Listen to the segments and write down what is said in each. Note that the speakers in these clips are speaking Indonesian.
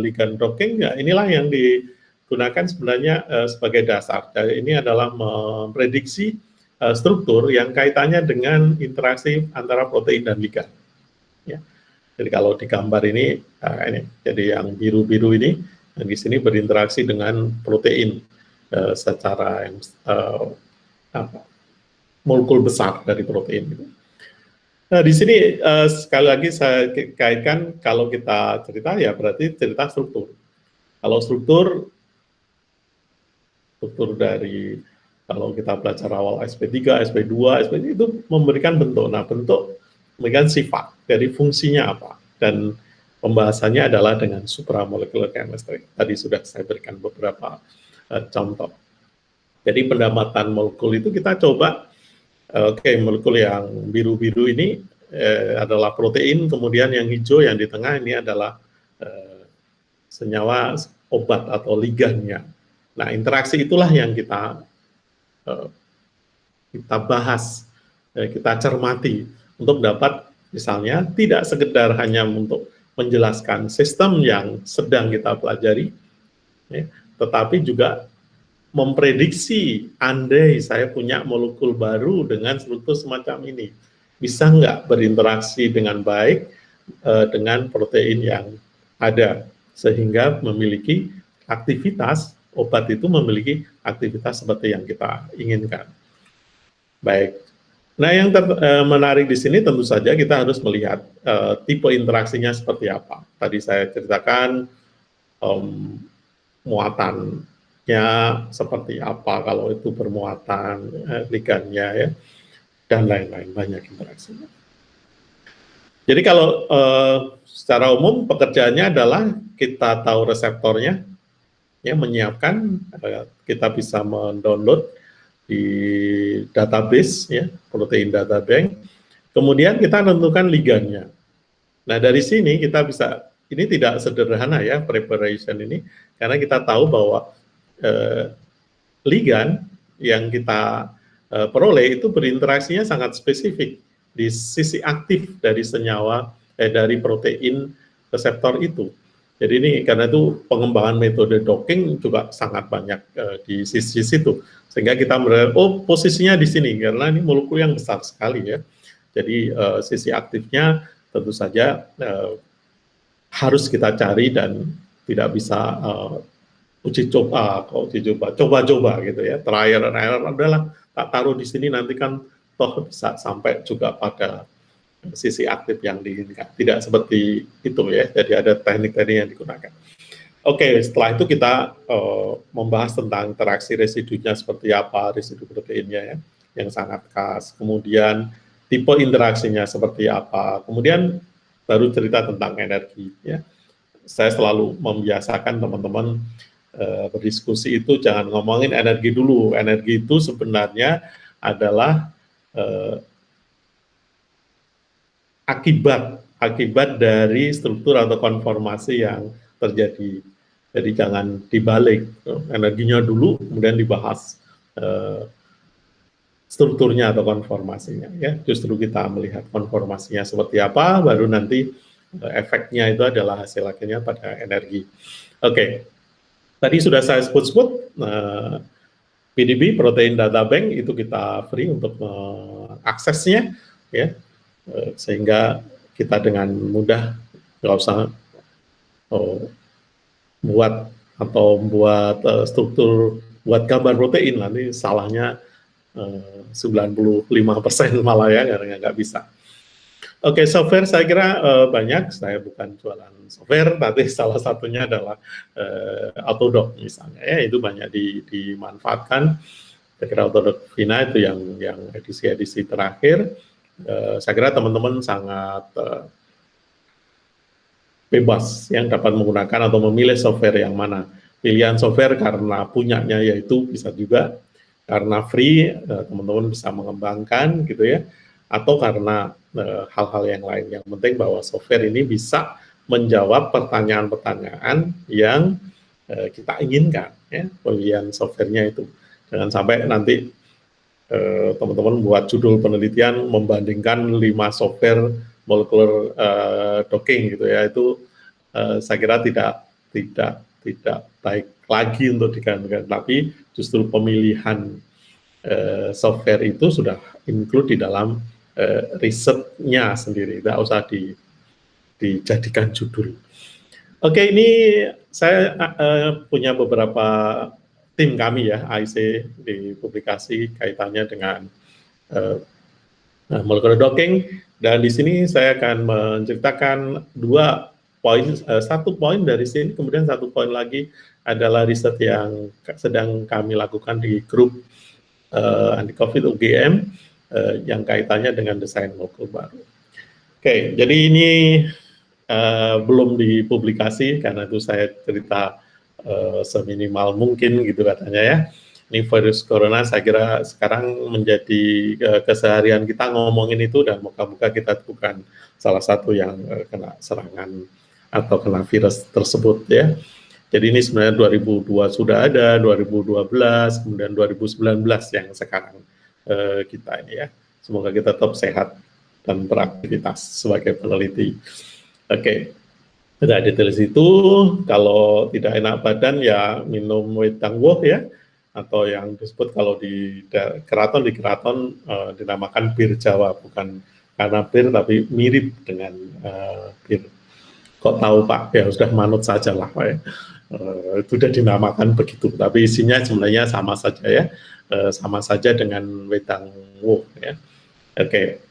ligand docking, ya inilah yang digunakan sebenarnya sebagai dasar. Ini adalah memprediksi struktur yang kaitannya dengan interaksi antara protein dan ligand. Ya. Jadi kalau di gambar ini, jadi yang biru-biru ini, yang di sini berinteraksi dengan protein secara yang molekul besar dari protein. Nah, di sini sekali lagi saya kaitkan, kalau kita cerita ya berarti cerita struktur. Kalau struktur dari, kalau kita belajar awal SP3, SP2, SP3 itu memberikan bentuk. Nah, bentuk memberikan sifat, dari fungsinya apa. Dan pembahasannya adalah dengan supramolecular chemistry. Tadi sudah saya berikan beberapa contoh. Jadi pendapatan molekul itu kita coba, molekul yang biru-biru ini adalah protein, kemudian yang hijau yang di tengah ini adalah senyawa obat atau ligandnya. Nah, interaksi itulah yang kita bahas, kita cermati untuk dapat misalnya tidak sekedar hanya untuk menjelaskan sistem yang sedang kita pelajari, ya, tetapi juga memprediksi andai saya punya molekul baru dengan struktur semacam ini, bisa nggak berinteraksi dengan baik dengan protein yang ada, sehingga memiliki aktivitas, obat itu memiliki aktivitas seperti yang kita inginkan. Baik, nah yang menarik di sini tentu saja kita harus melihat tipe interaksinya seperti apa. Tadi saya ceritakan muatan seperti apa, kalau itu bermuatan, ligandnya ya, dan lain-lain, banyak interaksinya. Jadi kalau secara umum pekerjaannya adalah kita tahu reseptornya, ya, menyiapkan, kita bisa mendownload di database, ya, protein data bank, kemudian kita tentukan ligandnya. Nah, dari sini kita bisa, ini tidak sederhana ya preparation ini, karena kita tahu bahwa ligand yang kita peroleh itu berinteraksinya sangat spesifik di sisi aktif dari senyawa, dari protein reseptor itu. Jadi ini karena itu pengembangan metode docking juga sangat banyak di sisi situ, sehingga kita melihat, oh posisinya di sini karena ini molekul yang besar sekali ya. Jadi sisi aktifnya tentu saja harus kita cari dan tidak bisa coba-coba gitu ya, trial and error, udahlah tak taruh di sini nanti kan toh bisa sampai juga pada sisi aktif yang diinginkan. Tidak seperti itu ya, jadi ada teknik-teknik yang digunakan. Oke, setelah itu kita membahas tentang interaksi residunya seperti apa, residu proteinnya ya, yang sangat khas, kemudian tipe interaksinya seperti apa, kemudian baru cerita tentang energi ya. Saya selalu membiasakan teman-teman berdiskusi itu jangan ngomongin energi dulu. Energi itu sebenarnya adalah akibat dari struktur atau konformasi yang terjadi. Jadi jangan dibalik, energinya dulu kemudian dibahas strukturnya atau konformasinya ya. Justru kita melihat konformasinya seperti apa, baru nanti efeknya itu adalah hasil akhirnya pada energi. Oke. Tadi sudah saya sebut-sebut, PDB, Protein Data Bank, itu kita free untuk aksesnya, ya, sehingga kita dengan mudah nggak usah buat struktur, buat gambar protein, nanti salahnya 95% malah ya, karena nggak bisa. Oke, software saya kira banyak, saya bukan jualan software, tapi salah satunya adalah Autodoc misalnya, ya itu banyak dimanfaatkan. Saya kira Autodoc Vina itu yang edisi-edisi terakhir, saya kira teman-teman sangat bebas yang dapat menggunakan atau memilih software yang mana. Pilihan software karena punyanya yaitu bisa juga, karena free teman-teman bisa mengembangkan gitu ya, atau karena hal-hal yang lain. Yang penting bahwa software ini bisa menjawab pertanyaan-pertanyaan yang kita inginkan ya, pilihan softwarenya itu. Jangan sampai nanti teman-teman buat judul penelitian membandingkan 5 software molecular docking gitu ya, itu saya kira tidak baik lagi untuk dikembangkan, tapi justru pemilihan software itu sudah include di dalam risetnya sendiri, tidak usah dijadikan judul. Oke, ini saya punya beberapa tim kami ya, AIC di publikasi kaitannya dengan molecular docking, dan di sini saya akan menceritakan 2 poin, 1 poin dari sini, kemudian 1 poin lagi adalah riset yang sedang kami lakukan di grup anti-COVID UGM yang kaitannya dengan desain molekul baru. Oke, jadi ini belum dipublikasi karena itu saya cerita seminimal mungkin gitu katanya ya. Ini virus corona saya kira sekarang menjadi keseharian kita ngomongin itu, dan moga-moga kita bukan salah satu yang kena serangan atau kena virus tersebut ya. Jadi ini sebenarnya 2002 sudah ada, 2012, kemudian 2019 yang sekarang kita ini ya. Semoga kita tetap sehat dan beraktivitas sebagai peneliti. Oke. Tidak detail itu, kalau tidak enak badan ya minum wedang woh ya, atau yang disebut kalau di keraton dinamakan bir Jawa, bukan karena bir tapi mirip dengan bir. Kok tahu Pak? Ya sudah manut saja lah Pak ya. Itu sudah dinamakan begitu, tapi isinya sebenarnya sama saja ya, sama saja dengan wedang woh ya. Oke.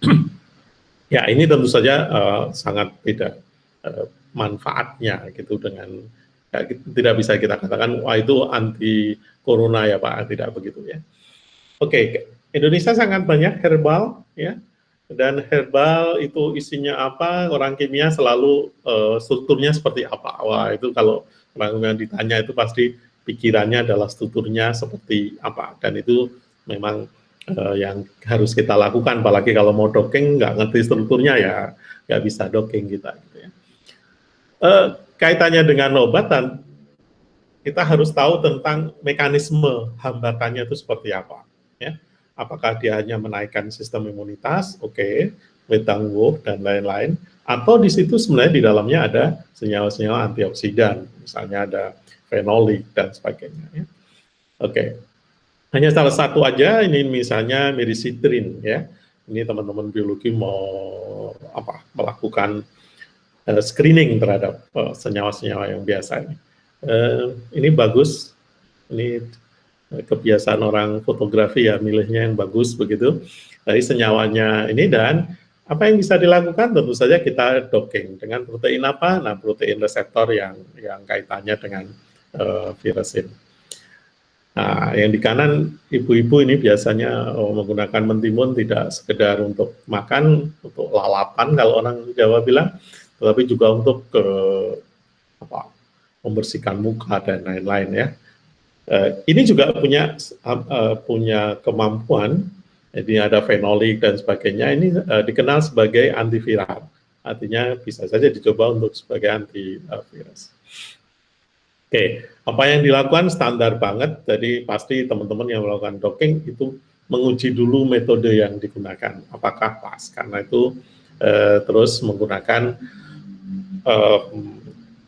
Ya ini tentu saja sangat beda manfaatnya gitu dengan tidak bisa kita katakan wah itu anti corona ya Pak, tidak begitu ya. Oke, Indonesia sangat banyak herbal ya, dan herbal itu isinya apa, orang kimia selalu strukturnya seperti apa. Wah itu kalau orang yang ditanya itu pasti pikirannya adalah strukturnya seperti apa, dan itu memang yang harus kita lakukan, apalagi kalau mau docking nggak ngerti strukturnya ya nggak bisa docking kita gitu ya. Kaitannya dengan obatan, kita harus tahu tentang mekanisme hambatannya itu seperti apa ya. Apakah dia hanya menaikkan sistem imunitas, oke, wedang woh dan lain-lain, atau di situ sebenarnya di dalamnya ada senyawa-senyawa antioksidan, misalnya ada fenolik dan sebagainya ya. Oke. Hanya salah satu aja, ini misalnya mirisidrin ya. Ini teman-teman biologi mau melakukan screening terhadap senyawa-senyawa yang biasa ini. Ini bagus, ini kebiasaan orang fotografi ya, milihnya yang bagus begitu. Dari senyawanya ini, dan apa yang bisa dilakukan tentu saja kita docking dengan protein apa? Nah, protein reseptor yang kaitannya dengan virus ini. Nah, yang di kanan ibu-ibu ini biasanya menggunakan mentimun tidak sekedar untuk makan, untuk lalapan kalau orang Jawa bilang, tetapi juga untuk membersihkan muka dan lain-lain ya. Ini juga punya kemampuan, jadi ada fenolik dan sebagainya. Ini dikenal sebagai antiviral, artinya bisa saja dicoba untuk sebagai antivirus. Oke, apa yang dilakukan standar banget, jadi pasti teman-teman yang melakukan docking itu menguji dulu metode yang digunakan, apakah pas, karena itu terus menggunakan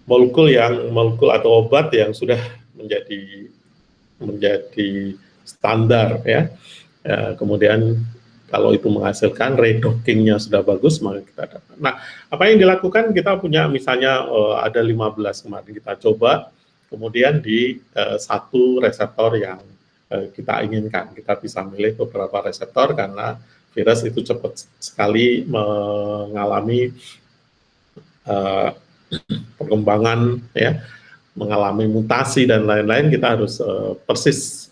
molekul atau obat yang sudah menjadi standar ya. Kemudian kalau itu menghasilkan redockingnya sudah bagus, maka kita dapat. Nah, apa yang dilakukan, kita punya misalnya ada 15 kemarin kita coba, kemudian di satu reseptor yang kita inginkan. Kita bisa milih beberapa reseptor karena virus itu cepat sekali mengalami perkembangan ya, mengalami mutasi dan lain-lain. Kita harus persis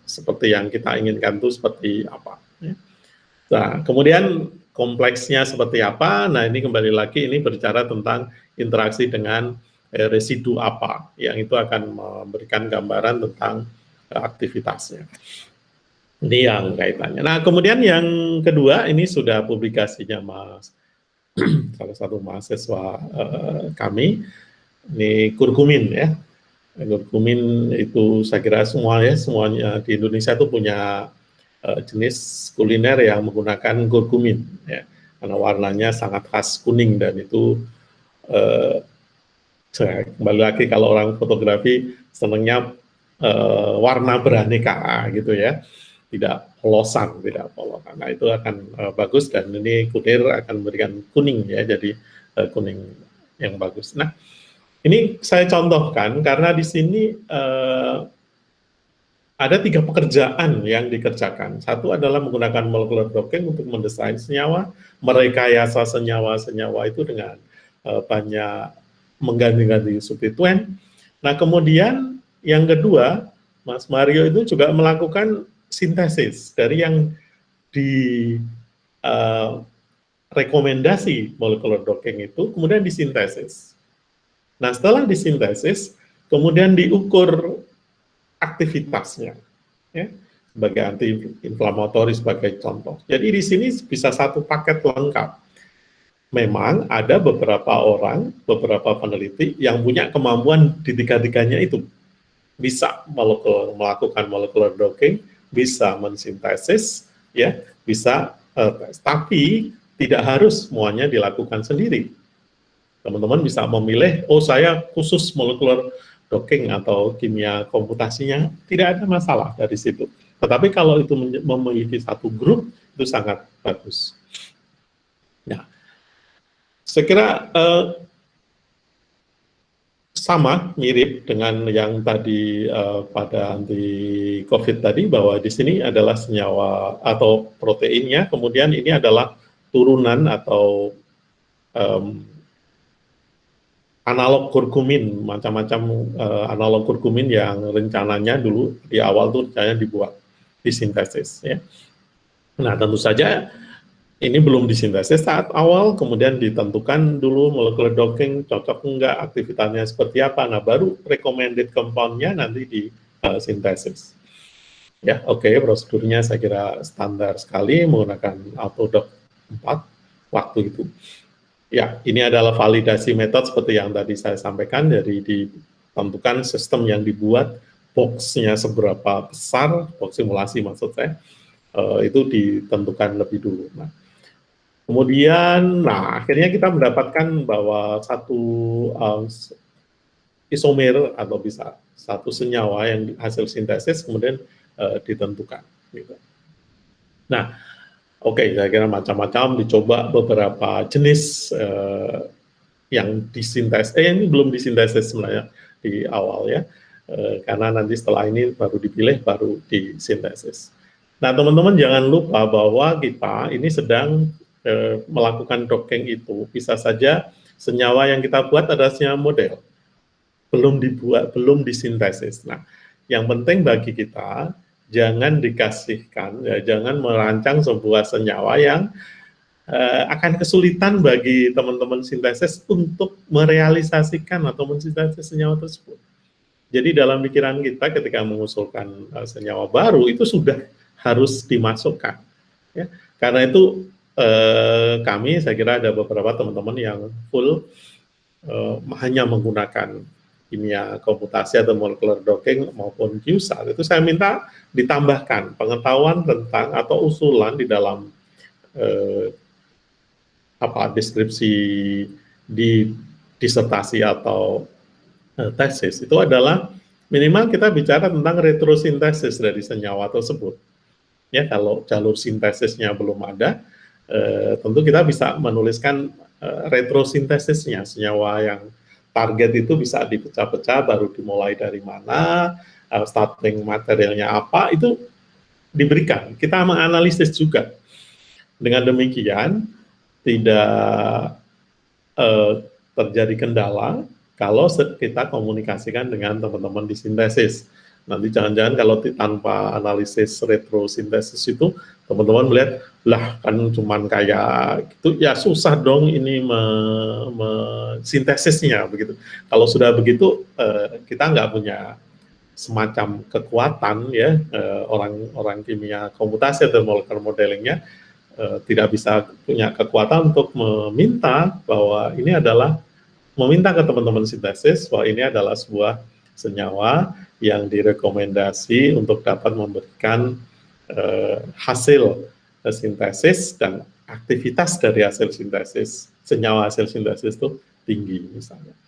seperti yang kita inginkan itu seperti apa ya. Nah, kemudian kompleksnya seperti apa. Nah, ini kembali lagi ini berbicara tentang interaksi dengan residu apa yang itu akan memberikan gambaran tentang aktivitasnya. Ini yang kaitannya. Nah, kemudian yang kedua, ini sudah publikasinya salah satu mahasiswa kami, ini kurkumin ya. Kurkumin itu saya kira semuanya di Indonesia itu punya jenis kuliner yang menggunakan kurkumin ya, karena warnanya sangat khas kuning, dan itu Kembali lagi kalau orang fotografi senangnya warna beraneka gitu ya, tidak polosan, tidak polosan. Nah itu akan bagus, dan ini kunir akan memberikan kuning ya, jadi kuning yang bagus. Nah ini saya contohkan karena di sini ada 3 pekerjaan yang dikerjakan. Satu adalah menggunakan molecular docking untuk mendesain senyawa, merekayasa senyawa-senyawa itu dengan banyak mengganti-ganti substituen. Nah, kemudian yang kedua, Mas Mario itu juga melakukan sintesis dari yang di rekomendasi molecular docking itu, kemudian disintesis. Nah, setelah disintesis, kemudian diukur aktivitasnya, ya, sebagai anti-inflamatori sebagai contoh. Jadi di sini bisa satu paket lengkap. Memang ada beberapa orang, beberapa peneliti yang punya kemampuan di tiga-tiganya itu. Bisa melakukan molecular docking, bisa mensintesis, ya, bisa tapi tidak harus semuanya dilakukan sendiri. Teman-teman bisa memilih, oh saya khusus molecular docking atau kimia komputasinya, tidak ada masalah dari situ. Tetapi kalau itu memiliki satu grup, itu sangat bagus. Nah, saya kira sama, mirip dengan yang tadi pada anti COVID tadi, bahwa di sini adalah senyawa atau proteinnya, kemudian ini adalah turunan atau analog kurkumin, macam-macam analog kurkumin yang rencananya dulu di awal tuh rencananya dibuat, disintesis ya. Nah, tentu saja ini belum disintesis saat awal, kemudian ditentukan dulu molecular docking cocok enggak, aktivitasnya seperti apa. Nah, baru recommended compound-nya nanti di sintesis. Ya, oke, prosedurnya saya kira standar sekali menggunakan Autodoc 4 waktu itu. Ya, ini adalah validasi metode seperti yang tadi saya sampaikan, dari ditentukan sistem yang dibuat, box-nya seberapa besar, box simulasi maksud saya, itu ditentukan lebih dulu. Nah, kemudian, akhirnya kita mendapatkan bahwa satu isomer atau bisa satu senyawa yang hasil sintesis kemudian ditentukan. Gitu. Nah, oke, saya kira macam-macam, dicoba beberapa jenis yang disintesis, ini belum disintesis sebenarnya di awal ya, karena nanti setelah ini baru dipilih, baru disintesis. Nah, teman-teman jangan lupa bahwa kita ini sedang melakukan docking itu, bisa saja senyawa yang kita buat adalah senyawa model, belum dibuat, belum disintesis. Nah, yang penting bagi kita, jangan dikasihkan, ya, jangan merancang sebuah senyawa yang akan kesulitan bagi teman-teman sintesis untuk merealisasikan atau mensintesis senyawa tersebut. Jadi dalam pikiran kita ketika mengusulkan senyawa baru itu sudah harus dimasukkan. Ya. Karena itu kami, saya kira ada beberapa teman-teman yang full hanya menggunakan kimia komputasi atau molecular docking maupun QSAT, itu saya minta ditambahkan pengetahuan tentang atau usulan di dalam deskripsi di disertasi atau tesis, itu adalah minimal kita bicara tentang retrosintesis dari senyawa tersebut. Ya, kalau jalur sintesisnya belum ada, tentu kita bisa menuliskan retrosintesisnya, senyawa yang target itu bisa dipecah-pecah, baru dimulai dari mana, starting materialnya apa, itu diberikan. Kita menganalisis juga. Dengan demikian, tidak terjadi kendala kalau kita komunikasikan dengan teman-teman di sintesis. Nanti jangan-jangan kalau tanpa analisis retrosintesis itu, teman-teman melihat, lah kan cuman kayak gitu, ya susah dong ini sintesisnya begitu. Kalau sudah begitu, kita nggak punya semacam kekuatan ya, orang kimia komputasi atau molecular modelingnya tidak bisa punya kekuatan untuk meminta bahwa ini adalah, meminta ke teman-teman sintesis bahwa ini adalah sebuah senyawa yang direkomendasi untuk dapat memberikan hasil sintesis dan aktivitas dari hasil sintesis, senyawa hasil sintesis itu tinggi misalnya.